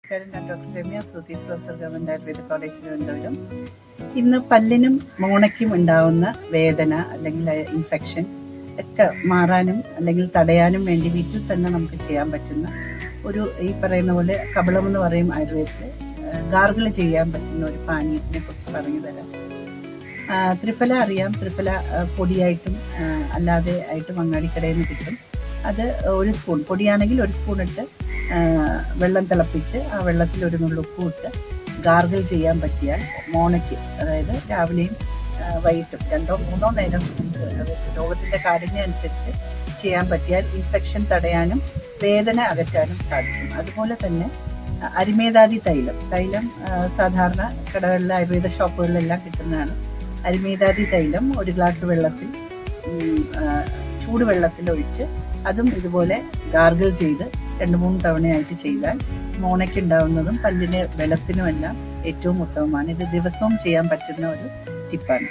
നമസ്കാരം. ഞാൻ doctor Ramya, associate professor, government Ayurveda college Thiruvananthapuram. ഇന്ന് പല്ലിനും മോണയ്ക്കും ഉണ്ടാവുന്ന വേദന അല്ലെങ്കിൽ ഇൻഫെക്ഷൻ ഒക്കെ മാറാനും അല്ലെങ്കിൽ തടയാനും വേണ്ടി വീട്ടിൽ തന്നെ നമുക്ക് ചെയ്യാൻ പറ്റുന്ന ഒരു ഈ പറയുന്ന പോലെ കബളം എന്ന് പറയും ആയുർവേദത്തിൽ, ഗാർഗിൾ ചെയ്യാൻ പറ്റുന്ന ഒരു പാനീയത്തിനെ കുറിച്ച് പറഞ്ഞു തരാം. ത്രിഫല അറിയാം. ത്രിഫല പൊടിയായിട്ടും അല്ലാതെ ആയിട്ടും അങ്ങാടിക്കടയിൽ നിന്ന് കിട്ടും. അത് ഒരു സ്പൂൺ, പൊടിയാണെങ്കിൽ ഒരു സ്പൂൺ ഇട്ട് വെള്ളം തിളപ്പിച്ച് ആ വെള്ളത്തിൽ ഒരു നുള്ളു ഉപ്പും ഇട്ട് ഗാർഗിൾ ചെയ്യാൻ പറ്റിയാൽ മോണയ്ക്ക്, അതായത് രാവിലെയും വൈകിട്ടും 2-3 നേരം രോഗത്തിൻ്റെ കാഠിന്യം അനുസരിച്ച് ചെയ്യാൻ പറ്റിയാൽ ഇൻഫെക്ഷൻ തടയാനും വേദന അകറ്റാനും സാധിക്കും. അതുപോലെ തന്നെ അരിമേതാദി തൈലം സാധാരണ കടകളിലെ ആയുർവേദ ഷോപ്പുകളിലെല്ലാം കിട്ടുന്നതാണ്. അരിമേതാദി തൈലം ഒരു ഗ്ലാസ് വെള്ളത്തിൽ, ചൂടുവെള്ളത്തിൽ ഒഴിച്ച് അതും ഇതുപോലെ ഗാർഗിൾ ചെയ്ത് 2-3 തവണയായിട്ട് ചെയ്താൽ മോണയ്ക്കുണ്ടാവുന്നതും പല്ലിന് ബലത്തിനുമെല്ലാം ഏറ്റവും ഉത്തമമാണ്. ഇത് ദിവസവും ചെയ്യാൻ പറ്റുന്ന ഒരു ടിപ്പാണ്.